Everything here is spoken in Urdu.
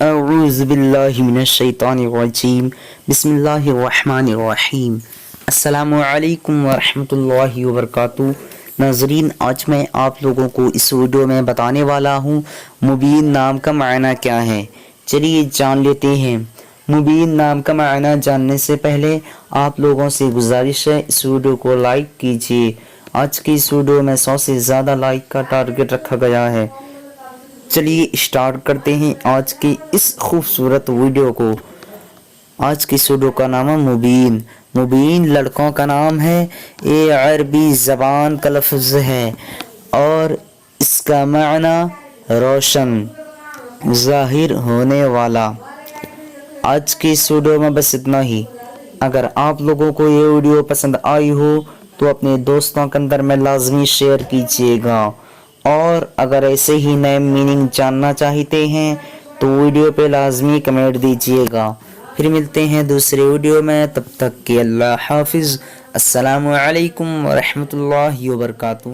اعوذ باللہ من الشیطان الرجیم بسم اللہ الرحمن الرحیم۔ السلام علیکم ورحمۃ اللہ وبرکاتہ۔ ناظرین، آج میں آپ لوگوں کو اس ویڈیو میں بتانے والا ہوں مبین نام کا معنی کیا ہے۔ چلیے جان لیتے ہیں۔ مبین نام کا معنی جاننے سے پہلے آپ لوگوں سے گزارش ہے اس ویڈیو کو لائک کیجیے۔ آج کی اس ویڈیو میں 100 سے زیادہ لائک کا ٹارگٹ رکھا گیا ہے۔ چلیے اسٹارٹ کرتے ہیں آج کی اس خوبصورت ویڈیو کو۔ آج کی اس ویڈیو کا نام ہے مبین۔ مبین لڑکوں کا نام ہے، یہ عربی زبان کا لفظ ہے اور اس کا معنی روشن، ظاہر ہونے والا۔ آج کی اس ویڈیو میں بس اتنا ہی۔ اگر آپ لوگوں کو یہ ویڈیو پسند آئی ہو تو اپنے دوستوں کے اندر میں لازمی شیئر کیجیے گا، اور اگر ایسے ہی نئے میننگ جاننا چاہتے ہیں تو ویڈیو پہ لازمی کمنٹ دیجیے گا۔ پھر ملتے ہیں دوسرے ویڈیو میں، تب تک کہ اللہ حافظ۔ السلام علیکم ورحمۃ اللہ وبرکاتہ۔